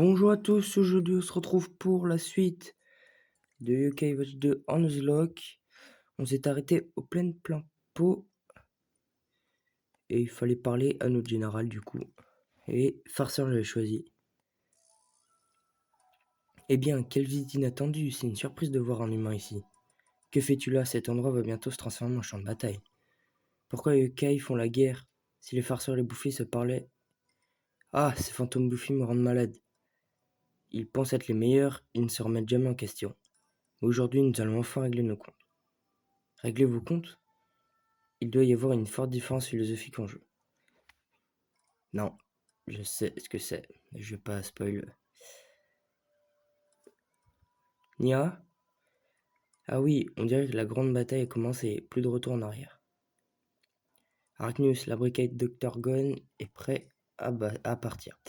Bonjour à tous, aujourd'hui on se retrouve pour la suite de Yokai Watch 2 en Nuzlocke. On s'est arrêté au plein pot et il fallait parler à notre général du coup. Et farceur j'avais choisi. Eh bien, quelle visite inattendue, c'est une surprise de voir un humain ici. Que fais-tu là? Cet endroit va bientôt se transformer en champ de bataille. Pourquoi les yokai font la guerre? Si les farceurs et les bouffis se parlaient... Ah, ces fantômes bouffis me rendent malade. Ils pensent être les meilleurs, ils ne se remettent jamais en question. Aujourd'hui, nous allons enfin régler nos comptes. Régler vos comptes? Il doit y avoir une forte différence philosophique en jeu. Non, je sais ce que c'est. Je vais pas spoil. Nia? Ah oui, on dirait que la grande bataille a commencé, plus de retour en arrière. Arachnus, la brigade Dr. Gon est prêt à partir.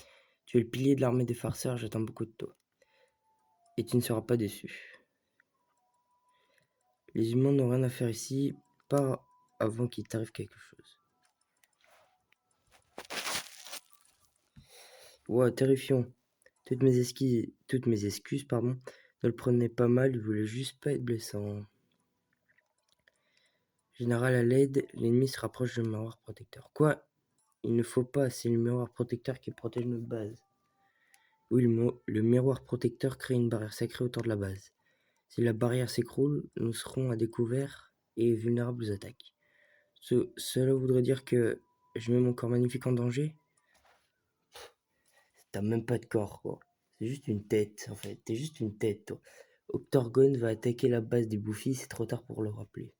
Tu es le pilier de l'armée des farceurs, j'attends beaucoup de toi. Et tu ne seras pas déçu. Les humains n'ont rien à faire ici, pas avant qu'il t'arrive quelque chose. Wow, terrifiant. Toutes mes excuses, ne le prenez pas mal, il voulait juste pas être blessant. Général à l'aide, l'ennemi se rapproche du miroir protecteur. Quoi? Il ne faut pas, c'est le miroir protecteur qui protège notre base. Oui, le miroir protecteur crée une barrière sacrée autour de la base. Si la barrière s'écroule, nous serons à découvert et vulnérables aux attaques. Cela voudrait dire que je mets mon corps magnifique en danger? T'as même pas de corps, quoi. C'est juste une tête, en fait. T'es juste une tête, toi. Octorgon va attaquer la base des bouffis, c'est trop tard pour le rappeler.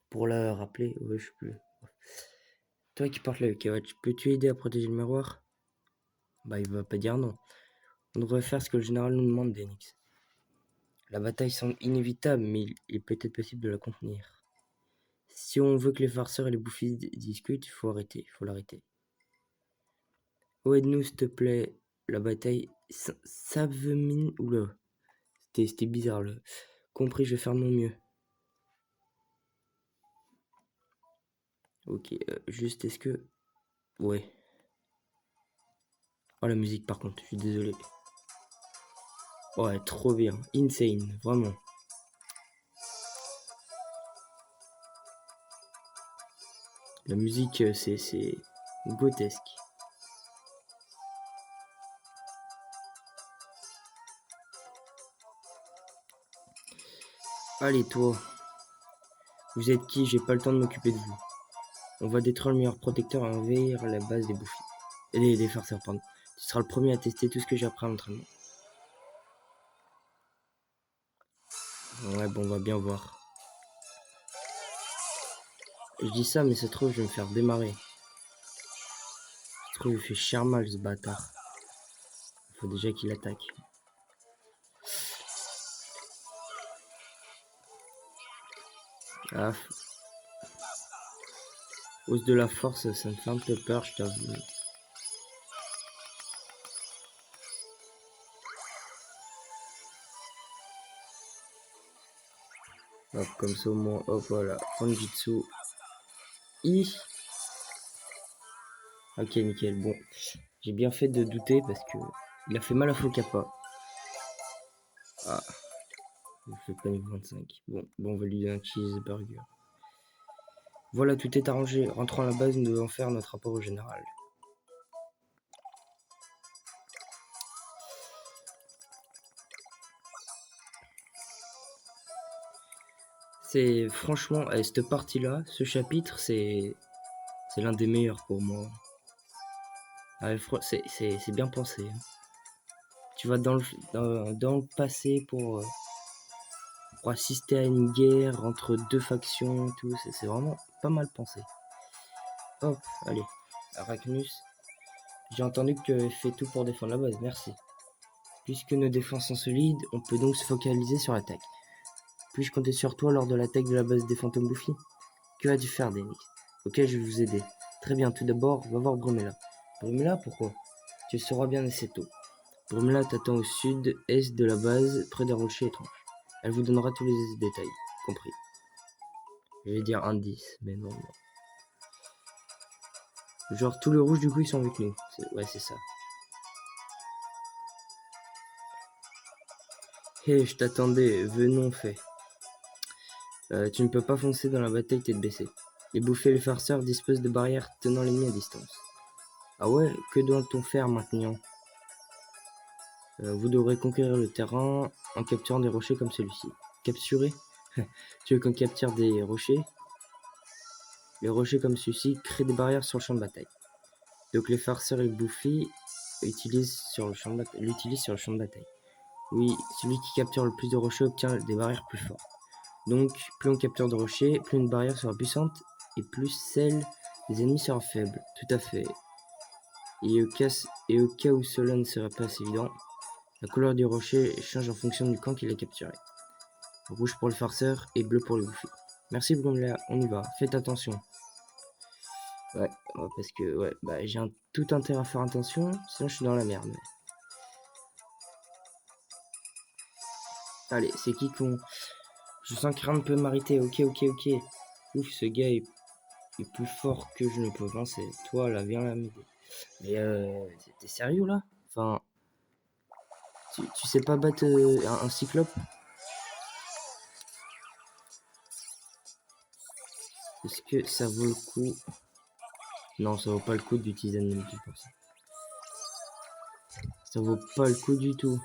Pour la rappeler? Ouais, je sais plus. Toi qui portes le Kawach, peux-tu aider à protéger le miroir? Bah, il va pas dire non. On devrait faire ce que le général nous demande, Denix. La bataille semble inévitable, mais il est peut-être possible de la contenir. Si on veut que les farceurs et les bouffis discutent, il faut l'arrêter. Oh, aide-nous, s'il te plaît. La bataille... Savemine... Oula. C'était bizarre, là. Compris, je vais faire de mon mieux. Ok, juste, est-ce que... Ouais. Oh, la musique, par contre, je suis désolé. Ouais, trop bien. Insane, vraiment. La musique, c'est grotesque. Allez, toi. Vous êtes qui? J'ai pas le temps de m'occuper de vous. On va détruire le meilleur protecteur et envahir la base des bouffis. Et des farceurs, pardon. Tu seras le premier à tester tout ce que j'ai appris à l'entraînement. Ouais, bon, on va bien voir. Je dis ça, mais ça se trouve, je vais me faire démarrer. Ça se trouve, il fait cher mal, ce bâtard. Il faut déjà qu'il attaque. Ah, hausse de la force, ça me fait un peu peur, je t'avoue. Hop, comme ça au moins, hop, voilà. Fanjitsu. Ok, nickel. Bon, j'ai bien fait de douter parce que il a fait mal à Fokapa. Ah, il fait pas niveau 25. Bon, on va lui donner un cheeseburger. Voilà, tout est arrangé. Rentrons à la base, nous devons faire notre rapport au général. C'est franchement, cette partie-là, ce chapitre, c'est l'un des meilleurs pour moi. Ah, c'est bien pensé. Hein. Tu vas dans le passé pour assister à une guerre entre deux factions et tout. C'est vraiment pas mal pensé. Hop, allez. Arachnus, j'ai entendu que tu avais fait tout pour défendre la base, merci. Puisque nos défenses sont solides, on peut donc se focaliser sur l'attaque. Puis-je compter sur toi lors de l'attaque de la base des fantômes bouffis? Que vas-tu faire, Denix? Ok, je vais vous aider. Très bien, tout d'abord, va voir Brumella. Brumella, pourquoi? Tu le sauras bien assez tôt. Brumella t'attend au sud-est de la base, près d'un rocher étrange. Elle vous donnera tous les détails, compris. Je vais dire indice, mais non. Genre, tous les rouges, du coup, ils sont avec nous. Ouais, c'est ça. Hé, je t'attendais, venons, fait. Tu ne peux pas foncer dans la bataille tête baissée. Les bouffées et les farceurs disposent de barrières tenant l'ennemi à distance. Ah ouais, que doit-on faire maintenant? Vous devrez conquérir le terrain en capturant des rochers comme celui-ci. Capturer? Tu veux qu'on capture des rochers? Les rochers comme celui-ci créent des barrières sur le champ de bataille. Donc les farceurs et les bouffées l'utilisent sur le champ de bataille. Oui, celui qui capture le plus de rochers obtient des barrières plus fortes. Donc, plus on capture de rochers, plus une barrière sera puissante et plus celle des ennemis sera faible. Tout à fait. Et au cas où cela ne serait pas assez évident, la couleur du rocher change en fonction du camp qu'il a capturé. Rouge pour le farceur et bleu pour le bouffé. Merci Bromlea, on y va, faites attention. Ouais, parce que ouais, bah, j'ai tout intérêt à faire attention, sinon je suis dans la merde. Allez, c'est qui qu'on... Je sens que rien ne peut m'arrêter, ok. Ouf, ce gars est plus fort que je ne peux penser. Toi là, viens là m'aider. Mais t'es sérieux là? Enfin, tu sais pas battre un cyclope? Est-ce que ça vaut le coup? Non, ça vaut pas le coup d'utiliser un multi pour ça. Ça vaut pas le coup du tout.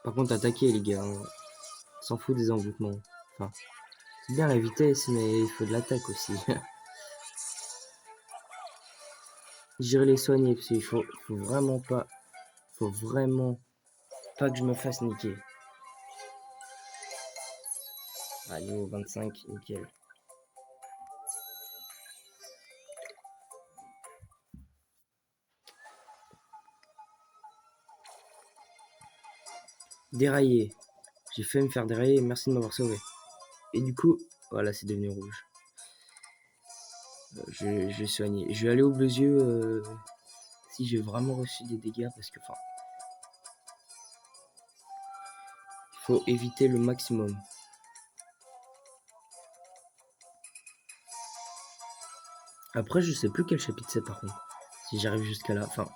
Par contre, attaquer les gars, hein. S'en fout des envoûtements. Enfin, c'est bien la vitesse, mais il faut de l'attaque aussi. J'irai les soigner parce qu'il faut vraiment pas que je me fasse niquer. Ah, niveau 25, nickel. Dérailler. J'ai fait me faire dérailler, merci de m'avoir sauvé. Et du coup, voilà, c'est devenu rouge. Je vais soigner. Je vais aller au bleu yeux si j'ai vraiment reçu des dégâts parce que, enfin, il faut éviter le maximum. Après, je sais plus quel chapitre c'est par contre. Si j'arrive jusqu'à la fin.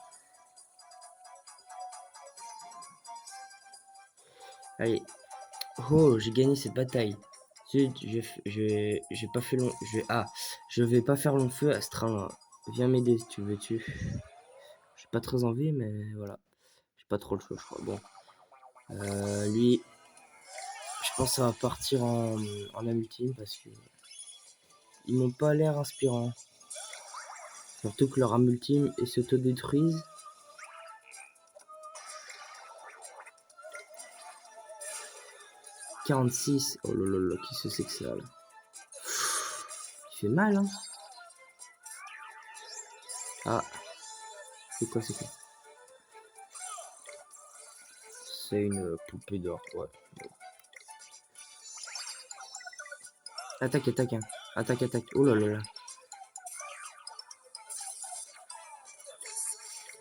Allez. Oh, j'ai gagné cette bataille. J'ai pas fait long. Je vais pas faire long feu à ce train-là. Viens m'aider si tu veux. J'ai pas très envie, mais voilà. J'ai pas trop le choix, je crois. Bon. Lui, je pense que ça va partir en ultime parce que ils m'ont pas l'air inspirants. Surtout que leur âme ultime et s'autodétruisent. « 46. Oh là là là, qui se sait que c'est là? Il fait mal, hein. Ah. C'est quoi? C'est une poupée d'or, ouais. Attaque, hein. Attaque. Oh là là là.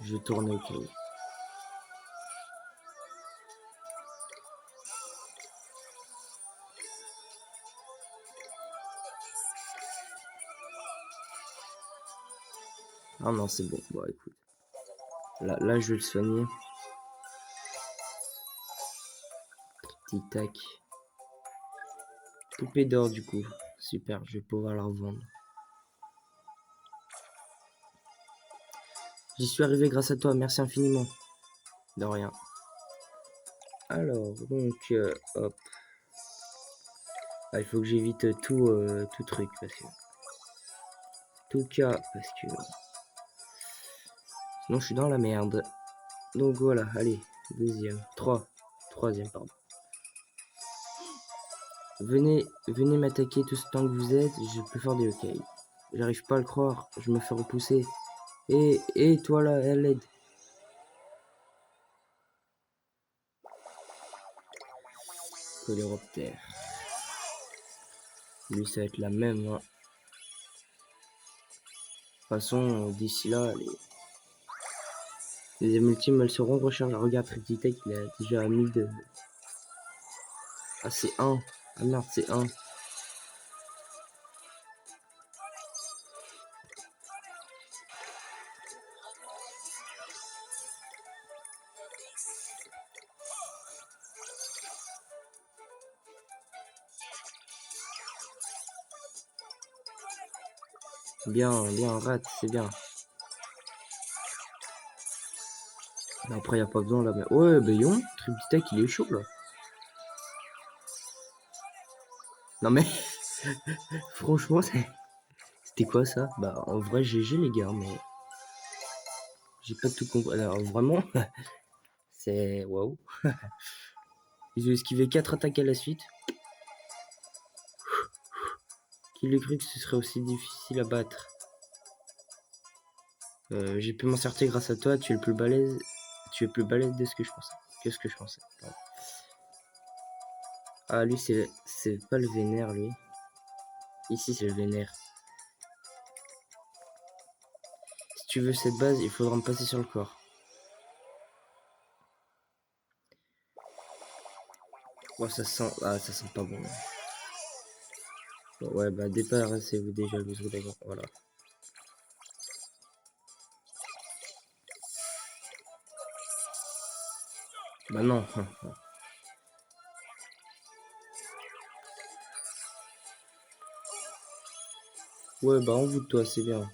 Je vais tourner au cas où. Ah non, c'est bon. Bon, écoute. Là, je vais le soigner. Petit tac. Poupée d'or, du coup. Super, je vais pouvoir la revendre. J'y suis arrivé grâce à toi, merci infiniment. De rien. Alors, donc, hop. Ah, il faut que j'évite tout truc, parce que... Tout cas, parce que... Sinon, je suis dans la merde. Donc voilà, allez, troisième, pardon. Venez m'attaquer tout ce temps que vous êtes, j'ai le plus fort des hockey. J'arrive pas à le croire, je me fais repousser. Et toi là, à l'aide. Coléoptère. Lui, ça va être la même. Hein. De toute façon, d'ici là, les ultimes, elles seront rechargées. Regarde, Trititech, il a déjà mis de... Ah, c'est 1. Ah merde, c'est 1. Bien, bien, rate, c'est bien. Après, y a pas besoin là. Mais... Ouais, Bayon, Tributech, il est chaud là. Non mais, franchement, c'était quoi ça? Bah, en vrai, GG les gars, mais j'ai pas tout compris. Alors, vraiment, c'est waouh. Ils ont esquivé 4 attaques à la suite. Qui l'eût cru que ce serait aussi difficile à battre? J'ai pu m'en sortir grâce à toi, tu es le plus balèze. Tu es plus balèze de ce que je pensais. Que ce que je pensais. Pardon. Ah, lui, c'est pas le vénère, lui. Ici, c'est le vénère. Si tu veux cette base, il faudra me passer sur le corps. Oh, ça sent... Ah, ça sent pas bon. Bon, ouais, bah, débarrassez-vous déjà, vous autres d'abord. Voilà. Bah non. Ouais, bah, envoûte-toi, c'est bien.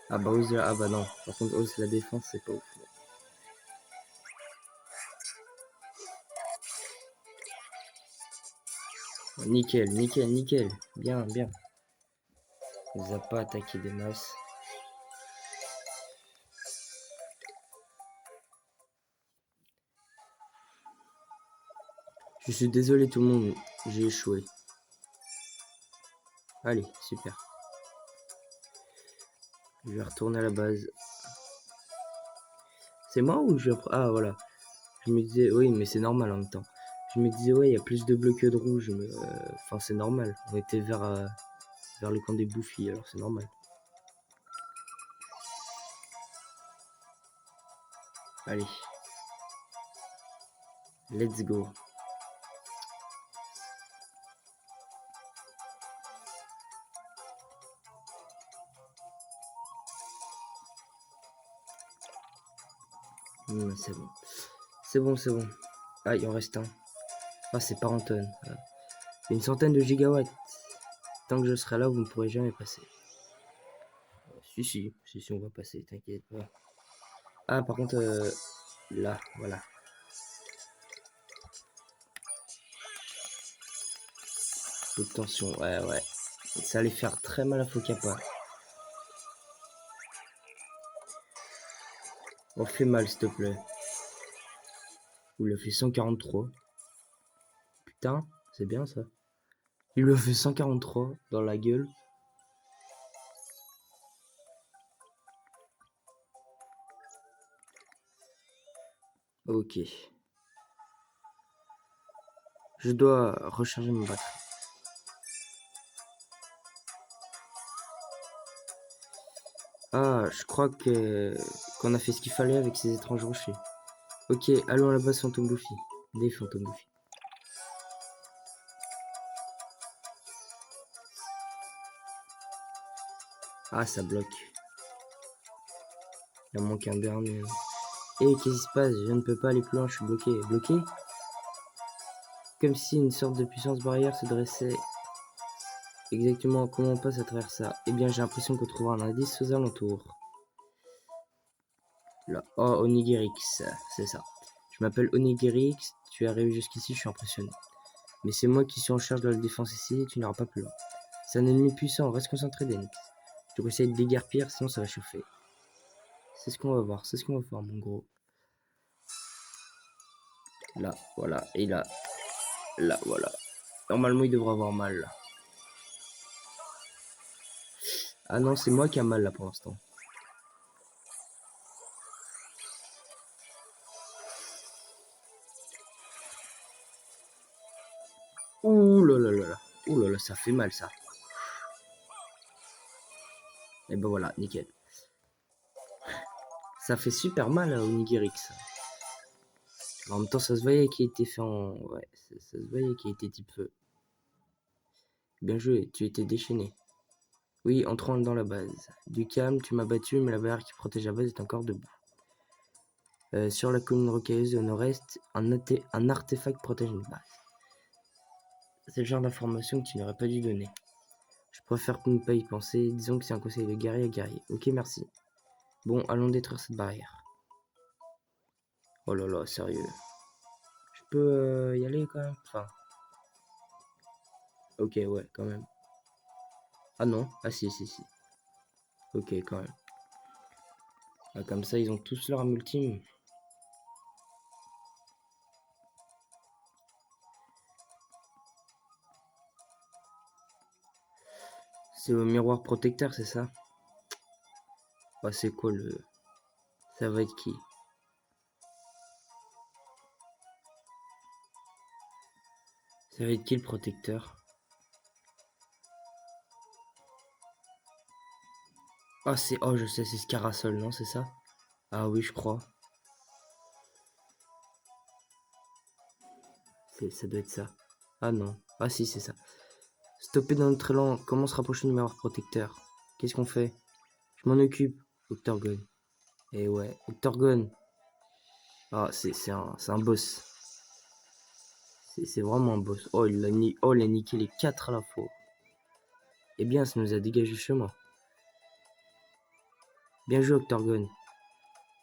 Ah, bah, ose la... Ah, bah, non. Par contre, ose la défense, c'est pas ouf. Nickel, nickel, nickel. Bien, bien. Il nous a pas attaqué des masses. Je suis désolé tout le monde, j'ai échoué. Allez, super. Je vais retourner à la base. C'est moi ou je... Ah, voilà. Je me disais, oui, mais c'est normal en même temps. Je me disais, ouais, il y a plus de bleus que de rouge, mais... Enfin, c'est normal. On était vers le camp des bouffies, alors c'est normal. Allez. Let's go. C'est bon. C'est bon, c'est bon. Ah, il en reste un. Ah, c'est pas Anton. Voilà. Une centaine de gigawatts. Tant que je serai là, vous ne pourrez jamais passer. Si, on va passer, t'inquiète pas. Ah, par contre, là, voilà. Peu de tension, ouais, ouais. Ça allait faire très mal à Fokapa. On fait mal, s'il te plaît. Il lui a fait 143. Putain, c'est bien ça. Il lui a fait 143 dans la gueule. Ok. Je dois recharger mon batterie. Ah, je crois qu'on a fait ce qu'il fallait avec ces étranges rochers. Ok, allons à la base Phantom Buffy. Des Phantom Buffy. Ah, ça bloque. Il en manque un dernier. Et qu'est-ce qui se passe? Je ne peux pas aller plus loin, je suis bloqué. Bloqué? Comme si une sorte de puissance barrière se dressait. Exactement comment on passe à travers ça? Eh bien, j'ai l'impression qu'on trouvera un indice aux alentours. Là. Oh, Onigirix, c'est ça. Je m'appelle Onigirix, tu es arrivé jusqu'ici, je suis impressionné. Mais c'est moi qui suis en charge de la défense ici et tu n'iras pas plus loin. C'est un ennemi puissant, reste concentré, Denix. Tu peux essayer de déguerpir, sinon ça va chauffer. C'est ce qu'on va voir, mon gros. Là, voilà, et là, voilà. Normalement, il devrait avoir mal, là. Ah non, c'est moi qui a mal, là, pour l'instant. Ouh là là là là. Ouh là là, ça fait mal, ça. Et ben voilà, nickel. Ça fait super mal au Nigirix. En même temps, ça se voyait qu'il était fait en... Ouais, ça se voyait qu'il était type feu. Bien joué, tu étais déchaîné. Oui, entrons dans la base. Du calme, tu m'as battu, mais la barrière qui protège la base est encore debout. Sur la colline rocailleuse au nord-est, un artefact protège une base. C'est le genre d'information que tu n'aurais pas dû donner. Je préfère ne pas y penser. Disons que c'est un conseil de guerrier à guerrier. Ok, merci. Bon, allons détruire cette barrière. Oh là là, sérieux. Je peux y aller quand même. Enfin, ok, ouais, quand même. Ah non, ah si, si, si. Ok, quand même. Ah, comme ça, ils ont tous leur ultime. C'est au miroir protecteur, c'est ça? Ah, c'est quoi le... Ça va être qui? Ça va être qui le protecteur? Ah, c'est... Oh, je sais, c'est Scarasol, non, c'est ça? Ah oui, je crois. Ça doit être ça. Ah non. Ah si, c'est ça. Stopper dans notre élan. Comment se rapprocher du miroir protecteur? Qu'est-ce qu'on fait? Je m'en occupe. Octorgon. Et ouais, Octorgon. Ah, c'est un boss. C'est vraiment un boss. Oh, il a niqué les 4 à la fois. Eh bien, ça nous a dégagé le chemin. Bien joué, Octorgon.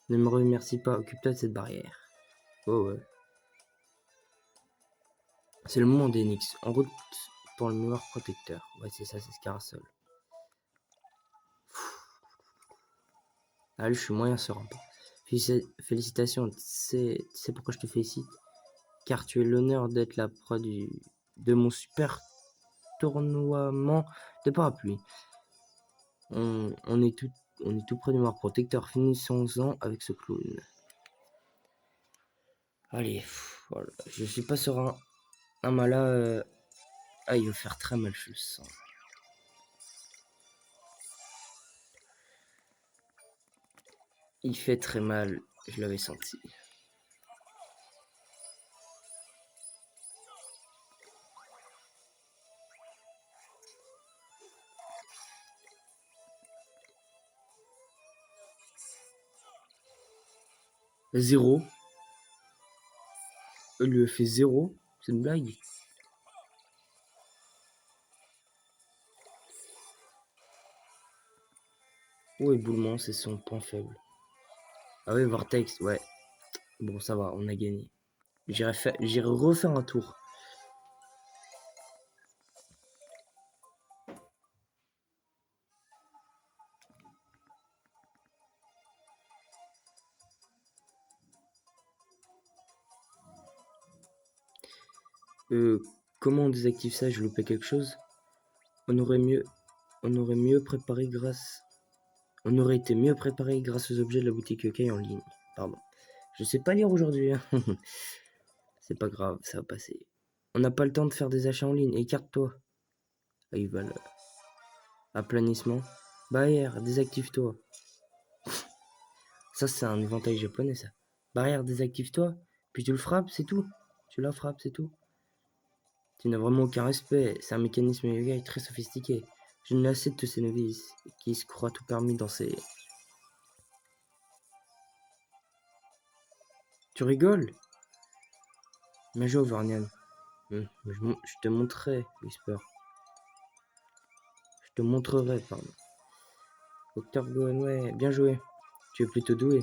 Ne me remercie pas, occupe-toi de cette barrière. Oh ouais. C'est le moment d'Enix. En route pour le miroir protecteur. Ouais, c'est ça, c'est Scarasol. Allez, je suis moyen serein. Félicitations, tu sais pourquoi je te félicite? Car tu es l'honneur d'être la proie de mon super tournoiement de parapluie. On est tout près du miroir protecteur. Finissons-en avec ce clown. Allez, voilà. Je suis pas serein. Un mala. Ah, il va faire très mal, je le sens. Il fait très mal, je l'avais senti. Zéro. Il lui a fait zéro. C'est une blague. Oh, éboulement, c'est son point faible. Ah oui, Vortex, ouais. Bon, ça va, on a gagné. J'irai refaire un tour. Comment on désactive ça? Je loupé quelque chose? On aurait mieux, on aurait mieux préparé grâce, on aurait été mieux préparé grâce aux objets de la boutique Yokai en ligne. Pardon. Je sais pas lire aujourd'hui. Hein. C'est pas grave, ça va passer. On n'a pas le temps de faire des achats en ligne. Écarte-toi. Ah, il va le... Aplanissement. Barrière, désactive-toi. Ça, c'est un éventail japonais, ça. Barrière, désactive-toi. Puis tu le frappes, c'est tout. Tu la frappes, c'est tout. Tu n'as vraiment aucun respect. C'est un mécanisme yogai très sophistiqué. Je ne l'ai assez de tous ces novices qui se croient tout permis dans ces... Tu rigoles? Mais joué, Varnian. Je te montrerai, Whisper. Je te montrerai, pardon. Octorgon, ouais, bien joué. Tu es plutôt doué.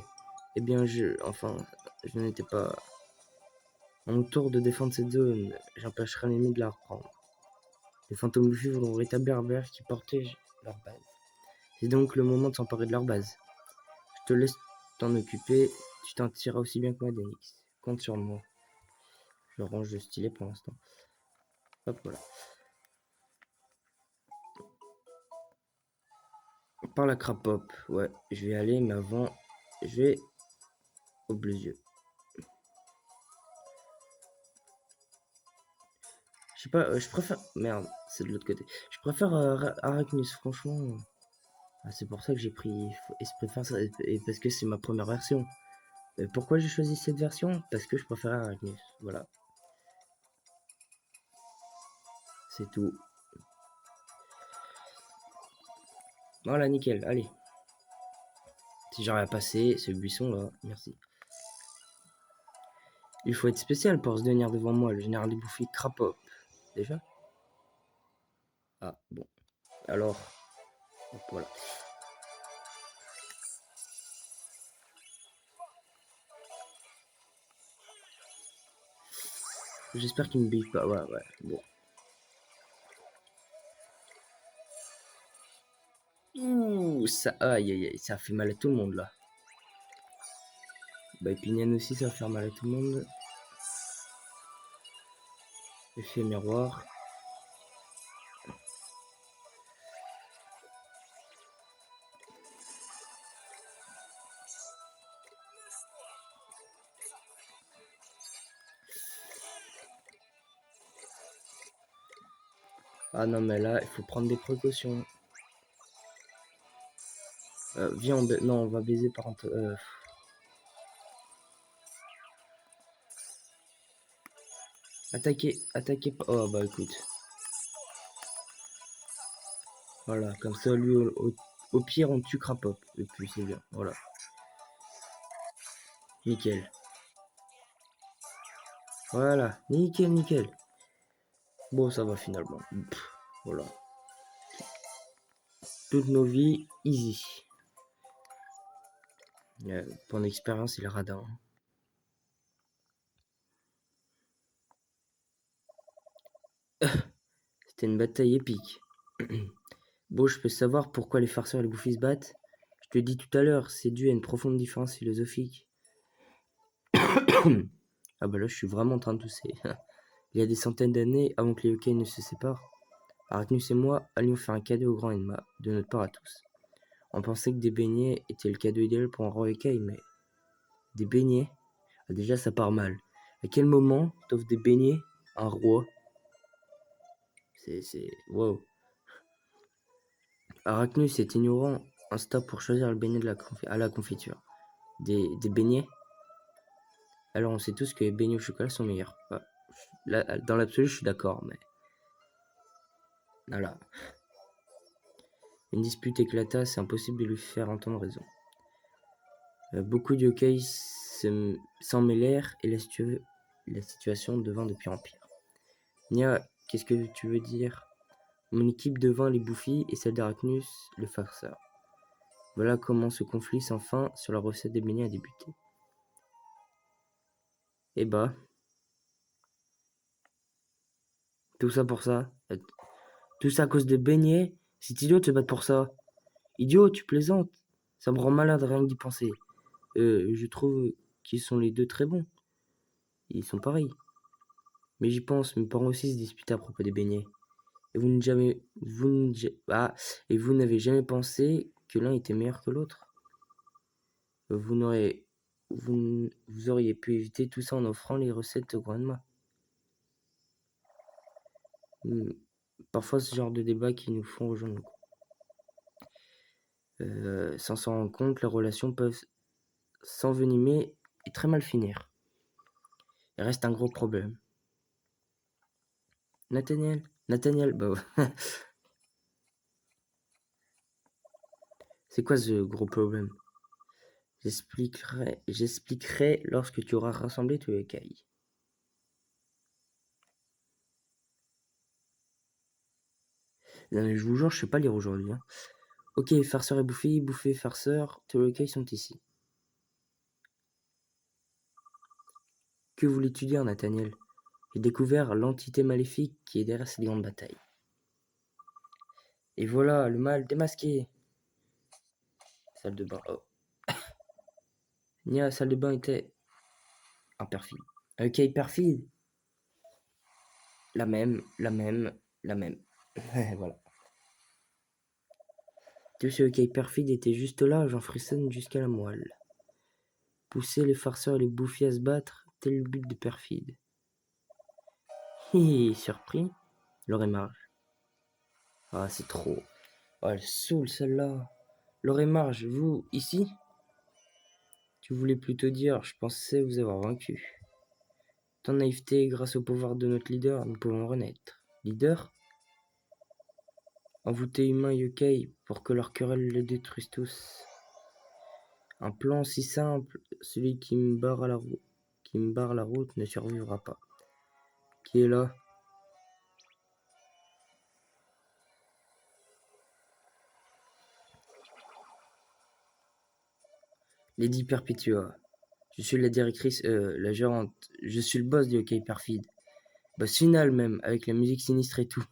Eh bien, je n'étais pas... À mon tour de défendre cette zone, j'empêcherai l'ennemi de la reprendre. Les fantômes bouffés voudront rétablir la barrière qui protège leur base. C'est donc le moment de s'emparer de leur base. Je te laisse t'en occuper, tu t'en tireras aussi bien que moi, Denix. Compte sur moi. Je range le stylet pour l'instant. Hop, voilà. Par la crapop, ouais, je vais aller, mais avant, je vais au bleu. Je sais pas, je préfère... Merde, c'est de l'autre côté. Je préfère Arachnus, franchement. Ah, c'est pour ça que j'ai pris Esprit Fin, et parce que c'est ma première version. Pourquoi j'ai choisi cette version? Parce que je préfère Arachnus, voilà. C'est tout. Voilà, nickel, allez. Si j'arrive à passer ce buisson là, merci. Il faut être spécial pour se tenir devant moi, le général des bouffées Crapop. Déjà? Ah, bon. Alors, hop, voilà. J'espère qu'il me bille pas. Ouais, ouais, bon. Ouh, ça, aïe, aïe, aïe, ça fait mal à tout le monde là. Bah, Épinienne aussi, ça va faire mal à tout le monde. Effet miroir. Ah non, mais là, il faut prendre des précautions. Viens, non, on va baiser par contre. Attaquer, attaquer pas. Oh, bah écoute. Voilà, comme ça, lui, au pire, on tue Crapop. Et puis, c'est bien. Voilà. Nickel. Voilà, nickel, nickel. Bon, ça va finalement. Pff, voilà. Toutes nos vies, easy. Pour l'expérience, il est radin. C'était une bataille épique. Bon, je peux savoir pourquoi les farceurs et les bouffis se battent. Je te dis tout à l'heure, c'est dû à une profonde différence philosophique. Ah bah là, je suis vraiment en train de tousser. Il y a des centaines d'années, avant que les yokai ne se séparent, Arachnus et moi allions faire un cadeau au grand Enma, de notre part à tous. On pensait que des beignets étaient le cadeau idéal pour un roi yokai, mais... Des beignets? Ah, déjà, ça part mal. À quel moment t'offres des beignets à un roi? C'est... Wow. Arachnus est ignorant. Un stop pour choisir le beignet à la confiture. Des beignets? Alors on sait tous que les beignets au chocolat sont meilleurs. Bah, là, dans l'absolu, je suis d'accord, mais... Voilà. Une dispute éclata, c'est impossible de lui faire entendre raison. Beaucoup de yokai s'en mêlèrent et la situation devint de pire en pire. Nia, qu'est-ce que tu veux dire? Mon équipe devint les bouffis et celle d'Arachnus le farceur. Voilà comment ce conflit sans fin sur la recette des beignets a débuté. Et bah, tout ça pour ça. Tout ça à cause de beignets. C'est idiot de se battre pour ça. Idiot, tu plaisantes. Ça me rend malade rien que d'y penser. Je trouve qu'ils sont les deux très bons. Ils sont pareils. Mais j'y pense, mes parents aussi se disputaient à propos des beignets. Et vous n'avez jamais pensé que l'un était meilleur que l'autre. Vous n'aurez, vous auriez pu éviter tout ça en offrant les recettes au grandement. Parfois, ce genre de débat qui nous font rejoindre le coup. Sans s'en rendre compte, les relations peuvent s'envenimer et très mal finir. Il reste un gros problème. Nathaniel, bah c'est quoi ce gros problème? J'expliquerai lorsque tu auras rassemblé tous les cailles. Non, mais je vous jure, je sais pas lire aujourd'hui. Hein. Ok, farceur et bouffé, bouffé, farceur, tous les cailles sont ici. Que voulais-tu dire, Nathaniel? J'ai découvert l'entité maléfique qui est derrière cette grande bataille. Et voilà, le mal démasqué. Salle de bain. Oh. Nia, salle de bain était un perfide. Ok, perfide. La même. Voilà. Tout ce ok perfide était juste là, j'en frissonne jusqu'à la moelle. Pousser les farceurs et les bouffiers à se battre, tel le but de perfide. Hi, surpris? Laure et Marge. Ah, c'est trop. Oh, elle saoule celle-là. Laure et Marge, vous, ici? Tu voulais plutôt dire, je pensais vous avoir vaincu. Tant de naïveté, grâce au pouvoir de notre leader, nous pouvons renaître. Leader? Envoûter humains yokai pour que leurs querelles les détruisent tous. Un plan si simple, celui qui me barre la route ne survivra pas. Qui est là? Lady Perpetua. Je suis la directrice, la gérante. Je suis le boss du hockey perfide. Boss final même, avec la musique sinistre et tout.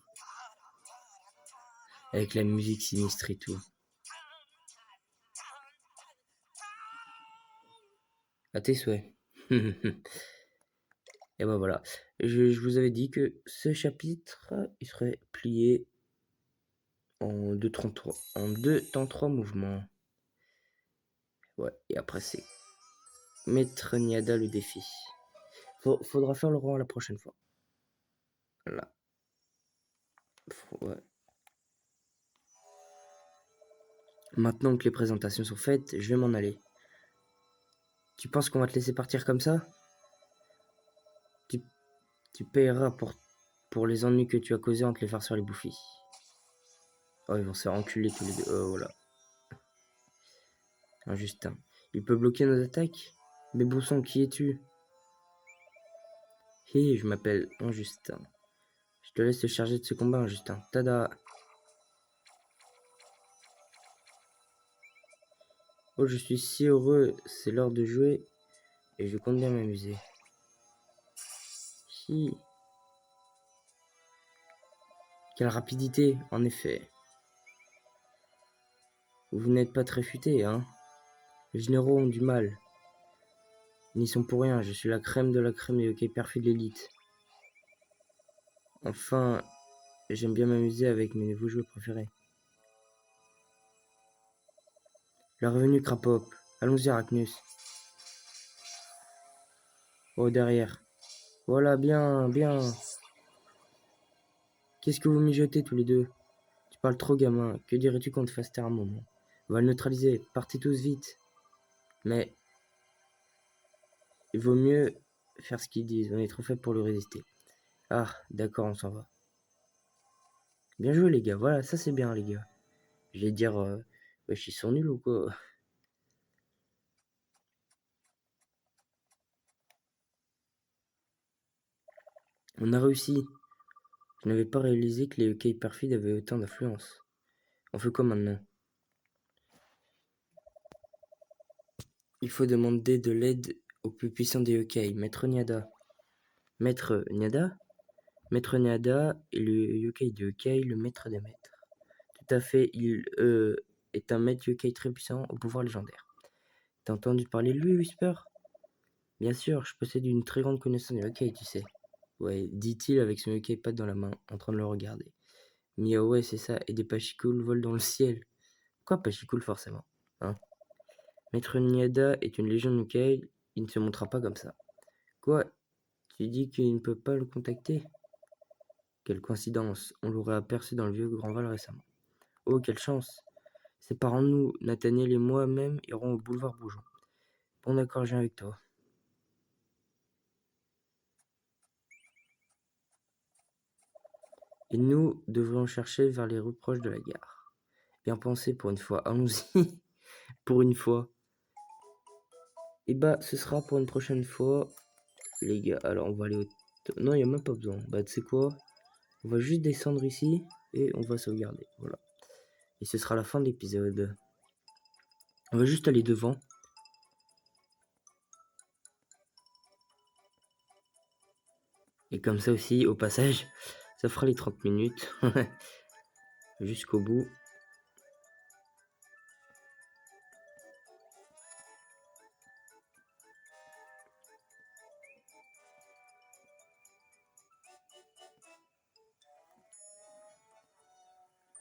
Avec la musique sinistre et tout. À tes souhaits. Et ben voilà. Je vous avais dit que ce chapitre, il serait plié en deux temps 3 mouvements. Ouais, et après c'est Maître Niada le défi. Faudra faire le roi la prochaine fois. Là. Ouais. Maintenant que les présentations sont faites, je vais m'en aller. Tu penses qu'on va te laisser partir comme ça? Tu payeras pour les ennuis que tu as causés entre les farceurs et les bouffis. Oh, ils vont se faire enculer tous les deux. Oh, voilà. Un Justin. Il peut bloquer nos attaques? Mais bon sang, qui es-tu? Hé, je m'appelle Justin. Je te laisse te charger de ce combat, Justin. Tada! Oh, je suis si heureux. C'est l'heure de jouer. Et je compte bien m'amuser. Hi. Quelle rapidité, en effet. Vous n'êtes pas très futé, hein? Les généraux ont du mal. Ils n'y sont pour rien. Je suis la crème de la crème des hockey perfide l'élite. Enfin, j'aime bien m'amuser avec mes nouveaux joueurs préférés. La revenue Krapop. Allons-y, Arachnus. Oh, derrière. Voilà, bien, bien. Qu'est-ce que vous mijotez tous les deux? Tu parles trop, gamin. Que dirais-tu qu'on te fasse taire un moment? On va le neutraliser. Partez tous vite. Mais il vaut mieux faire ce qu'ils disent. On est trop faible pour le résister. Ah, d'accord, on s'en va. Bien joué, les gars. Voilà, ça c'est bien, les gars. Je vais dire, wesh, ils sont nuls ou quoi? On a réussi. Je n'avais pas réalisé que les hockey perfides avaient autant d'influence. On fait quoi maintenant? Il faut demander de l'aide au plus puissant des yokai, Maître Niada. Maître Niada? Maître Niada est le yokai de yokai, le maître des maîtres. Tout à fait, il est un maître yokai très puissant au pouvoir légendaire. T'as entendu parler de lui, Whisper? Bien sûr, je possède une très grande connaissance des yokai, tu sais. Ouais, dit-il avec son yokai pad dans la main, en train de le regarder. Mia, ouais, c'est ça, et des pachikoul volent dans le ciel. Quoi, pachikoul, forcément, hein? Maître Niada est une légende yokai, il ne se montrera pas comme ça. Quoi? Tu dis qu'il ne peut pas le contacter? Quelle coïncidence, on l'aurait aperçu dans le vieux Grandval récemment. Oh, quelle chance! Séparons-nous, Nathaniel et moi-même irons au boulevard Bougeon. Bon d'accord, je viens avec toi. Et nous devrions chercher vers les rues proches de la gare. Bien pensé pour une fois, allons-y. Pour une fois. Et bah, ce sera pour une prochaine fois, les gars. Alors, on va aller au... Non, il n'y a même pas besoin. Bah, tu sais quoi? On va juste descendre ici et on va sauvegarder. Voilà. Et ce sera la fin de l'épisode. On va juste aller devant. Et comme ça aussi, au passage, ça fera les 30 minutes. Jusqu'au bout.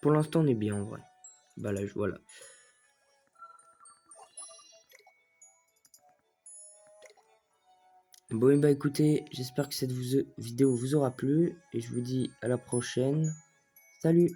Pour l'instant, on est bien en vrai. Bah là, voilà. Bon, et bah écoutez, j'espère que cette vidéo vous aura plu. Et je vous dis à la prochaine. Salut!